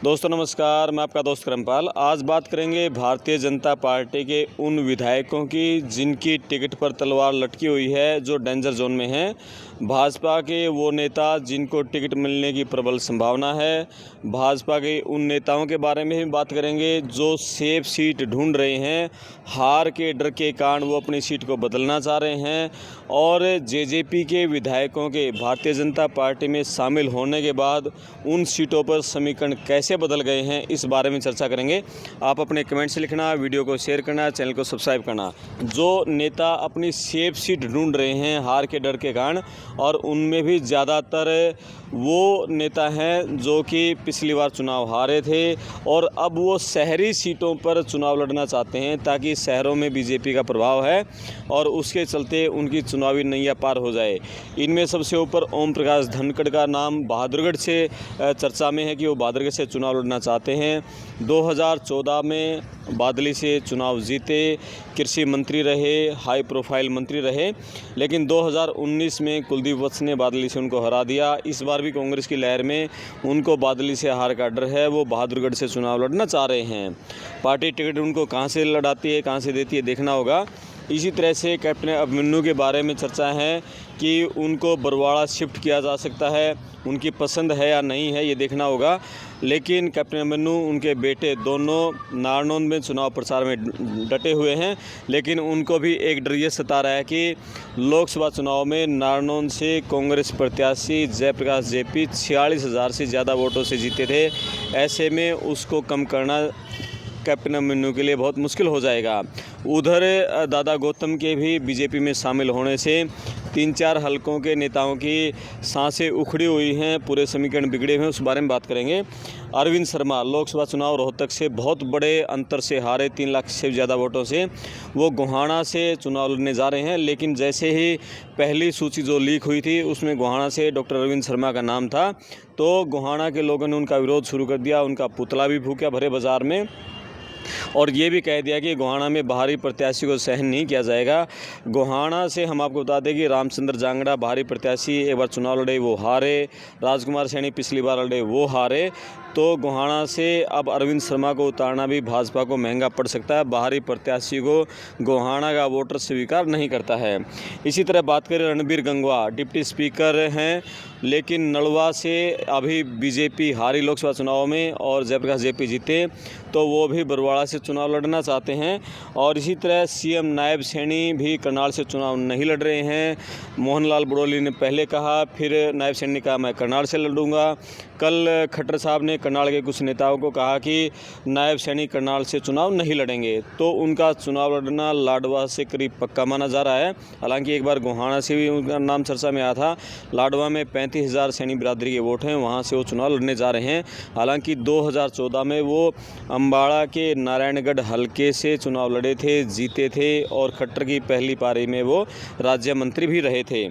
दोस्तों नमस्कार, मैं आपका दोस्त करमपाल। आज बात करेंगे भारतीय जनता पार्टी के उन विधायकों की जिनकी टिकट पर तलवार लटकी हुई है, जो डेंजर जोन में हैं। भाजपा के वो नेता जिनको टिकट मिलने की प्रबल संभावना है। भाजपा के उन नेताओं के बारे में भी बात करेंगे जो सेफ सीट ढूंढ रहे हैं। हार के डर के कारण वो अपनी सीट को बदलना चाह रहे हैं। और जेजेपी के विधायकों के भारतीय जनता पार्टी में शामिल होने के बाद उन सीटों पर समीकरण कैसे बदल गए हैं, इस बारे में चर्चा करेंगे। आप अपने कमेंट से लिखना, वीडियो को शेयर करना, चैनल को सब्सक्राइब करना। जो नेता अपनी सेफ सीट ढूंढ रहे हैं हार के डर के कारण, और उनमें भी ज़्यादातर वो नेता हैं जो कि पिछली बार चुनाव हारे थे और अब वो शहरी सीटों पर चुनाव लड़ना चाहते हैं, ताकि शहरों में बीजेपी का प्रभाव है और उसके चलते उनकी चुनावी नैया पार हो जाए। इनमें सबसे ऊपर ओम प्रकाश धनखड़ का नाम बहादुरगढ़ से चर्चा में है कि वो बहादुरगढ़ से चुनाव लड़ना चाहते हैं। 2014 में बादली से चुनाव जीते, कृषि मंत्री रहे, हाई प्रोफाइल मंत्री रहे, लेकिन 2019 में कुलदीप वत्स ने बादली से उनको हरा दिया। इस बार भी कांग्रेस की लहर में उनको बादली से हार का डर है, वो बहादुरगढ़ से चुनाव लड़ना चाह रहे हैं। पार्टी टिकट उनको कहां से लड़ाती है, कहां से देती है, देखना होगा। इसी तरह से कैप्टन अभिमन्यु के बारे में चर्चा है कि उनको बरवाड़ा शिफ्ट किया जा सकता है, उनकी पसंद है या नहीं है, ये देखना होगा। लेकिन कैप्टन अभिमन्यु, उनके बेटे दोनों नारनौंद में चुनाव प्रचार में डटे हुए हैं, लेकिन उनको भी एक डर ये सता रहा है कि लोकसभा चुनाव में नारनौंद से कांग्रेस प्रत्याशी जयप्रकाश जेपी 46,000 से ज़्यादा वोटों से जीते थे। ऐसे में उसको कम करना कैप्टन अभिमन्यु के लिए बहुत मुश्किल हो जाएगा। उधर दादा गौतम के भी बीजेपी में शामिल होने से 3-4 हलकों के नेताओं की सांसें उखड़ी हुई हैं, पूरे समीकरण बिगड़े हुए हैं, उस बारे में बात करेंगे। अरविंद शर्मा लोकसभा चुनाव रोहतक से बहुत बड़े अंतर से हारे, 3 लाख से ज़्यादा वोटों से। वो गोहाना से चुनाव लड़ने जा रहे हैं, लेकिन जैसे ही पहली सूची जो लीक हुई थी उसमें गोहाना से डॉक्टर अरविंद शर्मा का नाम था, तो गोहाना के लोगों ने उनका विरोध शुरू कर दिया, उनका पुतला भी फूंका भरे बाजार में, और ये भी कह दिया कि गोहाना में बाहरी प्रत्याशी को सहन नहीं किया जाएगा। गोहाना से हम आपको बता दें कि रामचंद्र जांगड़ा बाहरी प्रत्याशी एक बार चुनाव लड़े, वो हारे। राजकुमार सैनी पिछली बार लड़े, वो हारे। तो गोहाना से अब अरविंद शर्मा को उतारना भी भाजपा को महंगा पड़ सकता है। बाहरी प्रत्याशी को गोहाना का वोटर स्वीकार नहीं करता है। इसी तरह बात करें रणबीर गंगवा, डिप्टी स्पीकर हैं, लेकिन नलवा से अभी बीजेपी हारी लोकसभा चुनाव में और जयप्रकाश जेपी जीते, तो वो भी बरवाड़ा से चुनाव लड़ना चाहते हैं। और इसी तरह सीएम नायब सैनी भी करनाल से चुनाव नहीं लड़ रहे हैं। मोहनलाल बड़ोली ने पहले कहा, फिर नायब सैनी ने कहा मैं करनाल से लड़ूंगा। कल खट्टर साहब ने करनाल के कुछ नेताओं को कहा कि नायब सैनी करनाल से चुनाव नहीं लड़ेंगे, तो उनका चुनाव लड़ना लाडवा से करीब पक्का माना जा रहा है। हालांकि एक बार गोहाना से भी उनका नाम चर्चा में आया था। लाडवा में 35,000 सैनी बिरादरी के वोट हैं, वहाँ से वो चुनाव लड़ने जा रहे हैं। हालांकि 2014 में वो अम्बाड़ा के नारायणगढ़ हलके से चुनाव लड़े थे, जीते थे, और खट्टर की पहली पारी में वो राज्य मंत्री भी रहे थे।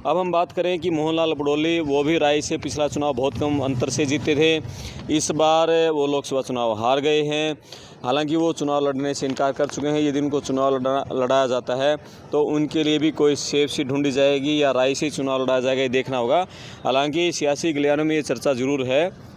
अब हम बात करें कि मोहनलाल बड़ोली, वो भी राय से पिछला चुनाव बहुत कम अंतर से जीते थे। इस बार वो लोकसभा चुनाव हार गए हैं। हालांकि वो चुनाव लड़ने से इनकार कर चुके हैं। यदि उनको चुनाव लड़ाया जाता है तो उनके लिए भी कोई सेफ सीट ढूंढी जाएगी या राय से चुनाव लड़ाया जाएगा, ये देखना होगा। हालांकि सियासी गलियारों में ये चर्चा ज़रूर है।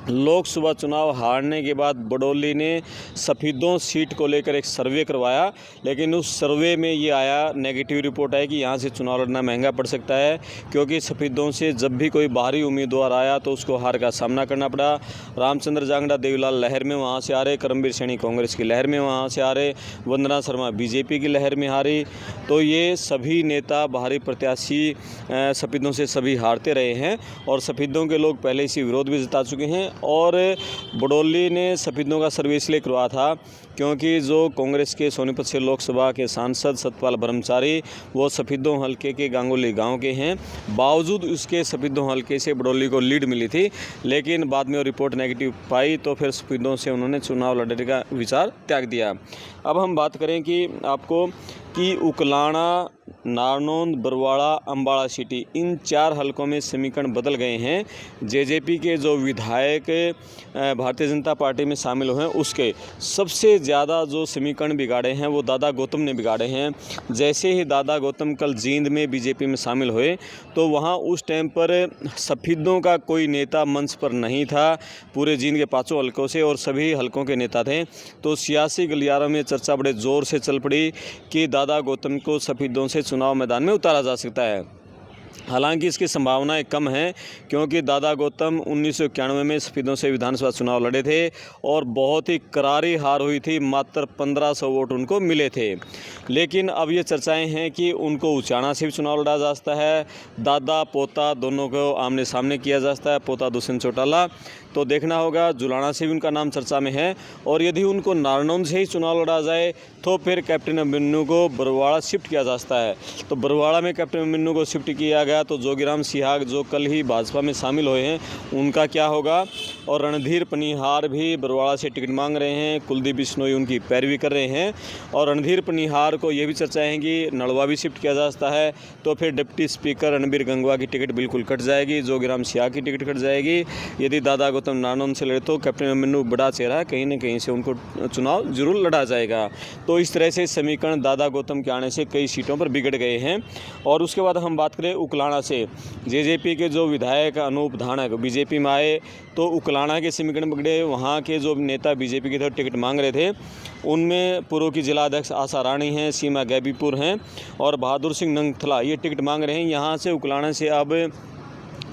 लोकसभा चुनाव हारने के बाद बड़ोली ने सफीदों सीट को लेकर एक सर्वे करवाया, लेकिन उस सर्वे में ये आया, नेगेटिव रिपोर्ट आई कि यहाँ से चुनाव लड़ना महंगा पड़ सकता है, क्योंकि सफीदों से जब भी कोई बाहरी उम्मीदवार आया तो उसको हार का सामना करना पड़ा। रामचंद्र जांगड़ा देवीलाल लहर में वहाँ से आ रहे, करमबीर सैनी कांग्रेस की लहर में वहाँ से आ रहे, वंदना शर्मा बीजेपी की लहर में हारी। तो ये सभी नेता बाहरी प्रत्याशी सफीदों से सभी हारते रहे हैं, और सफीदों के लोग पहले से विरोध भी जता चुके हैं। और बड़ोली ने सफीदों का सर्वे इसलिए करवाया था क्योंकि जो कांग्रेस के सोनीपत से लोकसभा के सांसद सतपाल ब्रह्मचारी, वो सफीदों हलके के गांगुली गांव के हैं। बावजूद उसके सफीदों हलके से बड़ोली को लीड मिली थी, लेकिन बाद में वो रिपोर्ट नेगेटिव पाई, तो फिर सफीदों से उन्होंने चुनाव लड़ने का विचार त्याग दिया। अब हम बात करें कि आपको कि उकलाना, नारनौंद, बरवाड़ा, अम्बाड़ा सिटी, इन 4 हलकों में समीकरण बदल गए हैं। जेजेपी के जो विधायक भारतीय जनता पार्टी में शामिल हुए हैं, उसके सबसे ज़्यादा जो समीकरण बिगाड़े हैं वो दादा गौतम ने बिगाड़े हैं। जैसे ही दादा गौतम कल जींद में बीजेपी में शामिल हुए तो वहाँ उस टाइम पर सफ़ेदों का कोई नेता मंच पर नहीं था, पूरे जींद के 5 हलकों से, और सभी हलकों के नेता थे। तो सियासी गलियारों में चर्चा बड़े ज़ोर से चल पड़ी कि दादा गौतम को सफ़ेदों से चुनाव मैदान में उतारा जा सकता है। हालांकि इसकी संभावनाएं कम हैं, क्योंकि दादा गौतम 1991 में सफ़ेदों से विधानसभा चुनाव लड़े थे और बहुत ही करारी हार हुई थी, मात्र 1500 वोट उनको मिले थे। लेकिन अब ये चर्चाएं हैं कि उनको उचाना से भी चुनाव लड़ा जा सकता है, दादा पोता दोनों को आमने सामने किया जा सकता है, पोता दुष्यंत चौटाला। तो देखना होगा, जुलाना से भी उनका नाम चर्चा में है, और यदि उनको नारनौंद से ही चुनाव लड़ा जाए तो फिर कैप्टन अभिमन्यु को बरवाड़ा शिफ्ट किया जा सकता है। तो बरवाड़ा में कैप्टन अभिमन्यु को शिफ्ट किया गया तो जोगीराम सिहाग जो कल ही भाजपा में शामिल हुए हैं उनका क्या होगा। और रणधीर पनिहार भी बरवाड़ा से टिकट मांग रहे हैं, कुलदीप बिश्नोई उनकी पैरवी कर रहे हैं, और रणधीर पनिहार को ये भी चर्चा है कि नलवा भी शिफ्ट किया जा सकता है। तो फिर डिप्टी स्पीकर रणबीर गंगवा की टिकट बिल्कुल कट जाएगी, जोगीराम सिहाग की टिकट कट जाएगी। यदि दादा गौतम नारनौंद से लड़े तो कैप्टन अभिमन्यु बड़ा चेहरा है, कहीं न कहीं से उनको चुनाव जरूर लड़ा जाएगा। तो इस तरह से समीकरण दादा गौतम के आने से कई सीटों पर बिगड़ गए हैं। और उसके बाद हम बात करें उकलाना से, जेजेपी के जो विधायक अनूप धानक बीजेपी में आए तो उकलाना के समीकरण बिगड़े। वहाँ के जो नेता बीजेपी की तरफ टिकट मांग रहे थे उनमें पूर्व की जिला अध्यक्ष आशा रानी हैं, सीमा गैबीपुर हैं और बहादुर सिंह नंगथला ये टिकट मांग रहे हैं। यहाँ से उकलाना से अब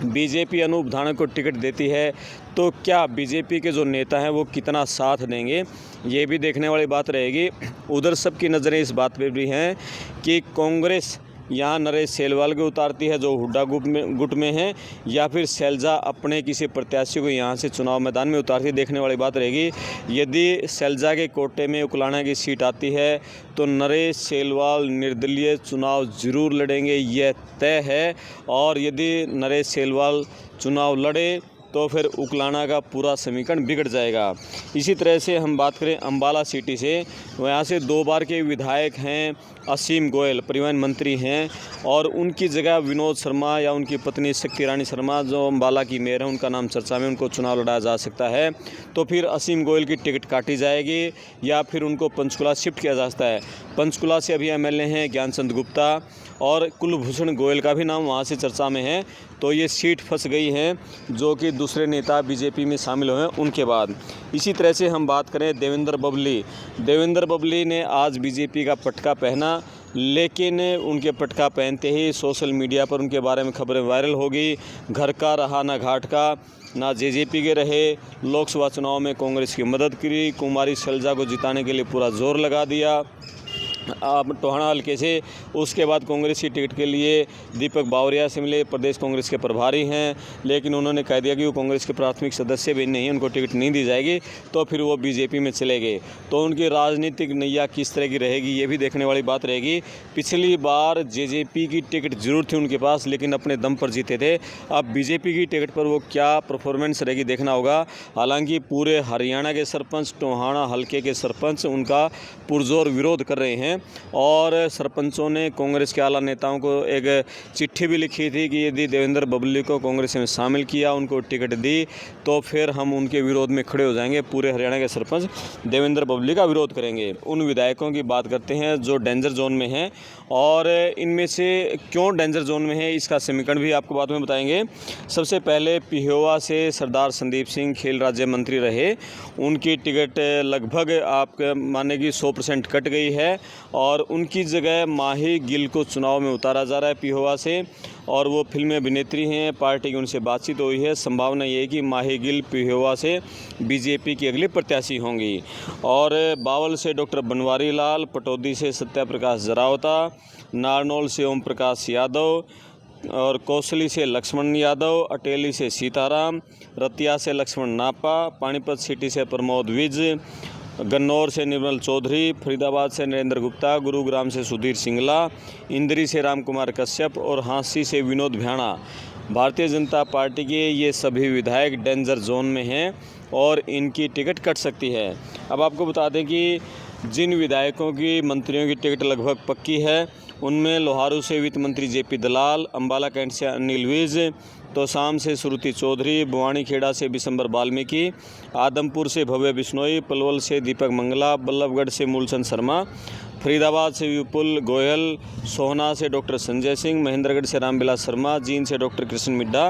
बीजेपी अनूप धानक को टिकट देती है तो क्या बीजेपी के जो नेता हैं वो कितना साथ देंगे, ये भी देखने वाली बात रहेगी। उधर सबकी नज़रें इस बात पर भी हैं कि कांग्रेस यहाँ नरेश सेलवाल को उतारती है जो हुड्डा गुट में है, या फिर शैलजा अपने किसी प्रत्याशी को यहाँ से चुनाव मैदान में उतारती है, देखने वाली बात रहेगी। यदि शैलजा के कोटे में उकलाना की सीट आती है तो नरेश सेलवाल निर्दलीय चुनाव जरूर लड़ेंगे, यह तय है। और यदि नरेश सेलवाल चुनाव लड़े तो फिर उकलाना का पूरा समीकरण बिगड़ जाएगा। इसी तरह से हम बात करें अम्बाला सिटी से, यहाँ से 2 बार के विधायक हैं असीम गोयल, परिवहन मंत्री हैं, और उनकी जगह विनोद शर्मा या उनकी पत्नी शक्ति रानी शर्मा जो अम्बाला की मेयर है उनका नाम चर्चा में, उनको चुनाव लड़ाया जा सकता है। तो फिर असीम गोयल की टिकट काटी जाएगी या फिर उनको पंचकुला शिफ्ट किया जा सकता है। पंचकुला से अभी एमएलए हैं ज्ञानचंद गुप्ता और कुलभूषण गोयल का भी नाम वहाँ से चर्चा में है। तो ये सीट फंस गई हैं जो कि दूसरे नेता बीजेपी में शामिल हुए उनके बाद। इसी तरह से हम बात करें देवेंद्र बबली ने आज बीजेपी का पटका पहना, लेकिन उनके पटका पहनते ही सोशल मीडिया पर उनके बारे में खबरें वायरल हो गई। घर का रहा ना घाट का, ना जेजेपी के रहे, लोकसभा चुनाव में कांग्रेस की मदद करी, कुमारी शैलजा को जिताने के लिए पूरा जोर लगा दिया टोहाना हल्के से। उसके बाद कांग्रेस की टिकट के लिए दीपक बावरिया से मिले, प्रदेश कांग्रेस के प्रभारी हैं, लेकिन उन्होंने कह दिया कि वो कांग्रेस के प्राथमिक सदस्य भी नहीं, उनको टिकट नहीं दी जाएगी, तो फिर वो बीजेपी में चले गए। तो उनकी राजनीतिक नैया किस तरह की रहेगी ये भी देखने वाली बात रहेगी। पिछली बार जेजेपी की टिकट जरूर थी उनके पास, लेकिन अपने दम पर जीते थे। अब बीजेपी की टिकट पर वो क्या परफॉर्मेंस रहेगी देखना होगा। हालांकि पूरे हरियाणा के सरपंच, टोहाना हल्के के सरपंच उनका पुरजोर विरोध कर रहे हैं, और सरपंचों ने कांग्रेस के आला नेताओं को एक चिट्ठी भी लिखी थी कि यदि देवेंद्र बबली को कांग्रेस में शामिल किया, उनको टिकट दी, तो फिर हम उनके विरोध में खड़े हो जाएंगे। पूरे हरियाणा के सरपंच देवेंद्र बबली का विरोध करेंगे। उन विधायकों की बात करते हैं जो डेंजर जोन में हैं, और इनमें से क्यों डेंजर जोन में है इसका समीकरण भी आपको बाद में बताएंगे। सबसे पहले पिहोवा से सरदार संदीप सिंह खेल राज्य मंत्री रहे, उनकी टिकट लगभग आप माने कि 100% कट गई है, और उनकी जगह माही गिल को चुनाव में उतारा जा रहा है पिहोवा से, और वो फिल्मी अभिनेत्री हैं, पार्टी की उनसे बातचीत हुई है। संभावना ये है कि माही गिल पिहोवा से बीजेपी की अगली प्रत्याशी होंगी। और बावल से डॉक्टर बनवारी लाल, पटौदी से सत्या प्रकाश जरावता, नारनौल से ओम प्रकाश यादव, और कौशली से लक्ष्मण यादव, अटेली से सीताराम, रतिया से लक्ष्मण नापा, पानीपत सिटी से प्रमोद विज, गन्नौर से निर्मल चौधरी, फरीदाबाद से नरेंद्र गुप्ता, गुरुग्राम से सुधीर सिंगला, इंदरी से राम कुमार कश्यप और हाँसी से विनोद भ्याणा। भारतीय जनता पार्टी के ये सभी विधायक डेंजर जोन में हैं और इनकी टिकट कट सकती है। अब आपको बता दें कि जिन विधायकों की मंत्रियों की टिकट लगभग पक्की है उनमें लोहारू से वित्त मंत्री जेपी दलाल, अम्बाला कैंट से अनिल विज, तोशाम से श्रुति चौधरी, बुवानीखेड़ा से बिशंबर वाल्मीकि, आदमपुर से भव्य बिश्नोई, पलवल से दीपक मंगला, बल्लभगढ़ से मूलचंद शर्मा, फरीदाबाद से विपुल गोयल, सोहना से डॉक्टर संजय सिंह, महेंद्रगढ़ से रामविलास शर्मा, जींद से डॉक्टर कृष्ण मिड्ढा,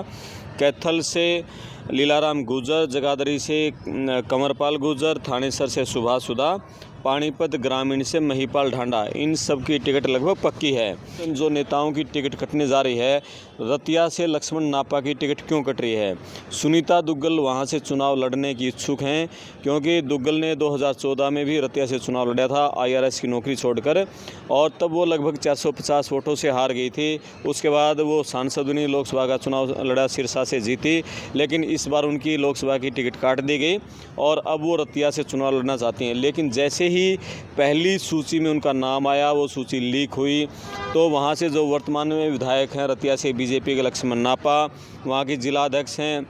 कैथल से लीलाराम गुर्जर, जगाधरी से कंवरपाल गुर्जर, थानेसर से सुभाष सुधा, पानीपत ग्रामीण से महिपाल ढांडा, इन सब की टिकट लगभग पक्की है। जो नेताओं की टिकट कटने जा रही है, रतिया से लक्ष्मण नापा की टिकट क्यों कट रही है? सुनीता दुग्गल वहां से चुनाव लड़ने की इच्छुक हैं, क्योंकि दुग्गल ने 2014 में भी रतिया से चुनाव लड़ा था IRS की नौकरी छोड़कर, और तब वो लगभग 450 वोटों से हार गई थी। उसके बाद वो सांसद बनी, लोकसभा का चुनाव लड़ा, सिरसा से जीती, लेकिन इस बार उनकी लोकसभा की टिकट काट दी गई और अब वो रतिया से चुनाव लड़ना चाहती हैं। लेकिन जैसे ही पहली सूची में उनका नाम आया, वो सूची लीक हुई, तो वहाँ से जो वर्तमान में विधायक हैं रतिया से बीजेपी के लक्ष्मण नापा, वहाँ के जिलाध्यक्ष हैं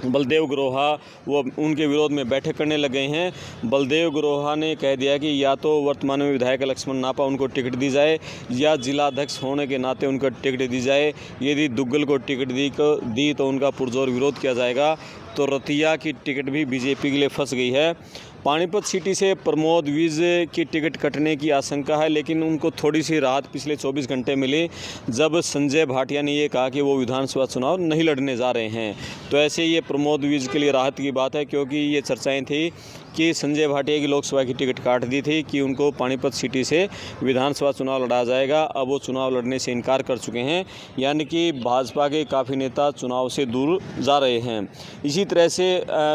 बलदेव ग्रोहा, वो उनके विरोध में बैठक करने लगे हैं। बलदेव ग्रोहा ने कह दिया कि या तो वर्तमान में विधायक लक्ष्मण नापा उनको टिकट दी जाए या जिलाध्यक्ष होने के नाते उनको टिकट दी जाए। यदि दुग्गल को टिकट दी तो उनका पुरजोर विरोध किया जाएगा। तो रतिया की टिकट भी बीजेपी के लिए फंस गई है। पानीपत सिटी से प्रमोद विज की टिकट कटने की आशंका है, लेकिन उनको थोड़ी सी राहत पिछले 24 घंटे मिली, जब संजय भाटिया ने ये कहा कि वो विधानसभा चुनाव नहीं लड़ने जा रहे हैं। तो ऐसे ये प्रमोद विज के लिए राहत की बात है, क्योंकि ये चर्चाएं थी कि संजय भाटिया की लोकसभा की टिकट काट दी थी कि उनको पानीपत सिटी से विधानसभा चुनाव लड़ा जाएगा। अब वो चुनाव लड़ने से इनकार कर चुके हैं, यानी कि भाजपा के काफ़ी नेता चुनाव से दूर जा रहे हैं। इसी तरह से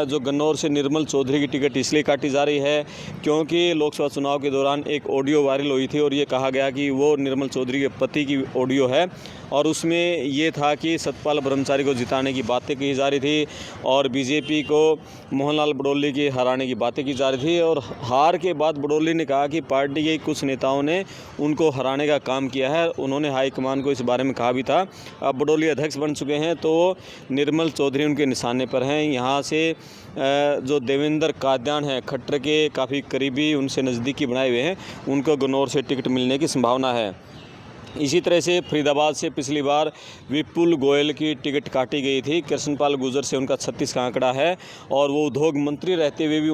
जो गन्नौर से निर्मल चौधरी की टिकट इसलिए काटी जा रही है क्योंकि लोकसभा चुनाव के दौरान एक ऑडियो वायरल हुई थी और ये कहा गया कि वो निर्मल चौधरी के पति की ऑडियो है, और उसमें ये था कि सतपाल ब्रह्मचारी को जिताने की बातें की जा रही थी और बीजेपी को मोहनलाल बडोली की हराने की बातें की जा रही थी। और हार के बाद बडोली ने कहा कि पार्टी के कुछ नेताओं ने उनको हराने का काम किया है। उन्होंने हाईकमान को इस बारे में कहा भी था। अब बडोली अध्यक्ष बन चुके हैं, तो निर्मल चौधरी उनके निशाने पर हैं। यहाँ से जो देवेंद्र काद्यान हैं, खट्टर के काफ़ी करीबी, उनसे नज़दीकी बनाए हुए हैं, उनको गन्नौर से टिकट मिलने की संभावना है। इसी तरह से फरीदाबाद से पिछली बार विपुल गोयल की टिकट काटी गई थी। कृष्णपाल गुर्जर से उनका 36 का आंकड़ा है और वो उद्योग मंत्री रहते हुए भी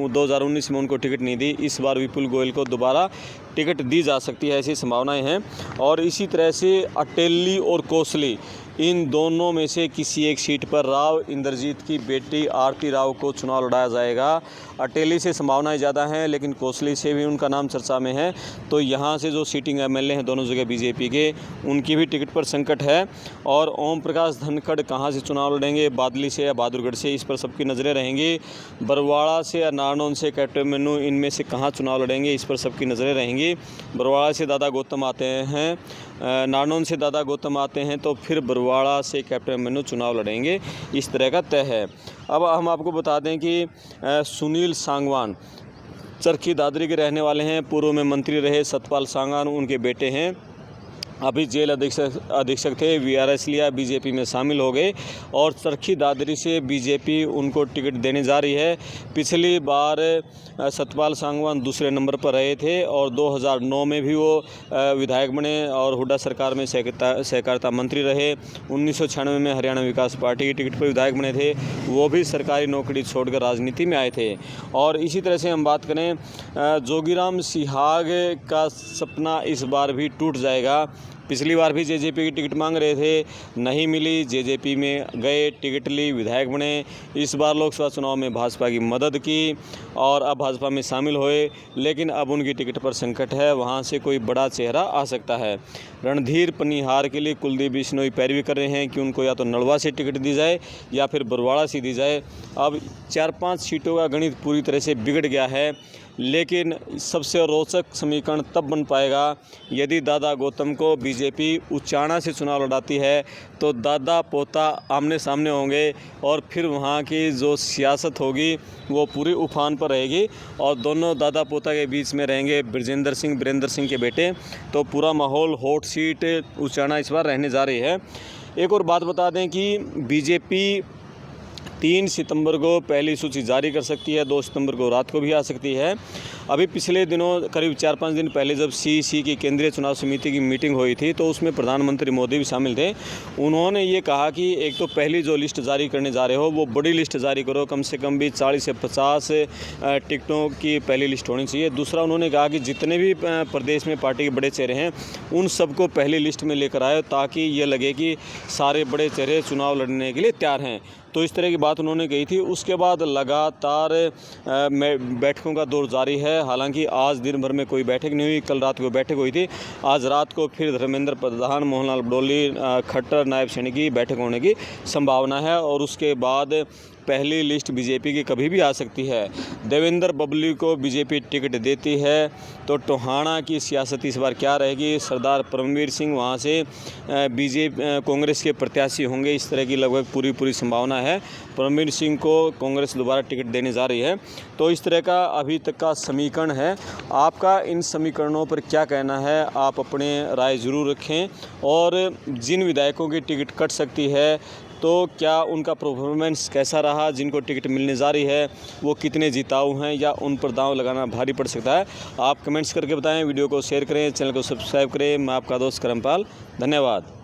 2019 में उनको टिकट नहीं दी। इस बार विपुल गोयल को दोबारा टिकट दी जा सकती है, ऐसी संभावनाएं हैं। और इसी तरह से अटेली और कोसली, इन दोनों में से किसी एक सीट पर राव इंद्रजीत की बेटी आरती राव को चुनाव लड़ाया जाएगा। अटेली से संभावनाएं ज़्यादा हैं, लेकिन कोसली से भी उनका नाम चर्चा में है। तो यहाँ से जो सीटिंग MLA हैं दोनों जगह बीजेपी के, उनकी भी टिकट पर संकट है। और ओम प्रकाश धनखड़ कहाँ से चुनाव लड़ेंगे, बादली से या बहादुरगढ़ से, इस पर सबकी नज़रें रहेंगी। बरवाड़ा से या नारनौल से कैप्टन मन्नू, इनमें से कहाँ चुनाव लड़ेंगे, इस पर सबकी नज़रें रहेंगी। बरवाड़ा से दादा गौतम आते हैं, नारनौल से दादा गौतम आते हैं, तो फिर बरवाड़ा से कैप्टन मन्नू चुनाव लड़ेंगे, इस तरह का तय है। अब हम आपको बता दें कि सुनील सांगवान चरखी दादरी के रहने वाले हैं, पूर्व में मंत्री रहे सतपाल सांगवान उनके बेटे हैं। अभी जेल अधीक्षक थे, VRS लिया, बीजेपी में शामिल हो गए और चरखी दादरी से बीजेपी उनको टिकट देने जा रही है। पिछली बार सतपाल सांगवान दूसरे नंबर पर रहे थे और 2009 में भी वो विधायक बने और हुड्डा सरकार में सहकारिता मंत्री रहे। 1996 में हरियाणा विकास पार्टी की टिकट पर विधायक बने थे, वो भी सरकारी नौकरी छोड़कर राजनीति में आए थे। और इसी तरह से हम बात करें, जोगीराम सिहाग का सपना इस बार भी टूट जाएगा। पिछली बार भी जेजेपी की टिकट मांग रहे थे, नहीं मिली, जेजेपी में गए, टिकट ली, विधायक बने। इस बार लोकसभा चुनाव में भाजपा की मदद की और अब भाजपा में शामिल हुए, लेकिन अब उनकी टिकट पर संकट है, वहां से कोई बड़ा चेहरा आ सकता है। रणधीर पनिहार के लिए कुलदीप बिश्नोई पैरवी कर रहे हैं कि उनको या तो नलवा से टिकट दी जाए या फिर बरवाड़ा से दी जाए। अब 4-5 सीटों का गणित पूरी तरह से बिगड़ गया है, लेकिन सबसे रोचक समीकरण तब बन पाएगा यदि दादा गौतम को बीजेपी उचाना से चुनाव लड़ाती है, तो दादा पोता आमने सामने होंगे और फिर वहाँ की जो सियासत होगी वो पूरी उफान पर रहेगी और दोनों दादा पोता के बीच में रहेंगे बृजेंद्र सिंह के बेटे। तो पूरा माहौल हॉट सीट उचाना इस बार रहने जा रही है। एक और बात बता दें कि बीजेपी 3 सितंबर को पहली सूची जारी कर सकती है, 2 सितंबर को रात को भी आ सकती है। अभी पिछले दिनों करीब 4-5 दिन पहले जब सीईसी की केंद्रीय चुनाव समिति की मीटिंग हुई थी, तो उसमें प्रधानमंत्री मोदी भी शामिल थे। उन्होंने ये कहा कि एक तो पहली जो लिस्ट जारी करने जा रहे हो वो बड़ी लिस्ट जारी करो, कम से कम भी 40 से 50 टिकटों की पहली लिस्ट होनी चाहिए। दूसरा उन्होंने कहा कि जितने भी प्रदेश में पार्टी के बड़े चेहरे हैं उन सबको पहली लिस्ट में लेकर आए, ताकि ये लगे कि सारे बड़े चेहरे चुनाव लड़ने के लिए तैयार हैं। तो इस तरह की बात उन्होंने कही थी। उसके बाद लगातार बैठकों का दौर जारी है। हालांकि आज दिन भर में कोई बैठक नहीं हुई, कल रात को बैठक हुई थी। आज रात को फिर धर्मेंद्र प्रधान, मोहनलाल बडोली, खट्टर, नायब सैनी की बैठक होने की संभावना है और उसके बाद पहली लिस्ट बीजेपी की कभी भी आ सकती है। देवेंद्र बबली को बीजेपी टिकट देती है तो टोहाना की सियासत इस बार क्या रहेगी? सरदार परमवीर सिंह वहां से कांग्रेस के प्रत्याशी होंगे, इस तरह की लगभग पूरी संभावना है। परमवीर सिंह को कांग्रेस दोबारा टिकट देने जा रही है। तो इस तरह का अभी तक का समीकरण है। आपका इन समीकरणों पर क्या कहना है? आप अपने राय ज़रूर रखें। और जिन विधायकों की टिकट कट सकती है तो क्या उनका परफॉर्मेंस कैसा रहा? जिनको टिकट मिलने जा रही है वो कितने जिताऊ हैं या उन पर दांव लगाना भारी पड़ सकता है? आप कमेंट्स करके बताएं। वीडियो को शेयर करें, चैनल को सब्सक्राइब करें। मैं आपका दोस्त करमपाल, धन्यवाद।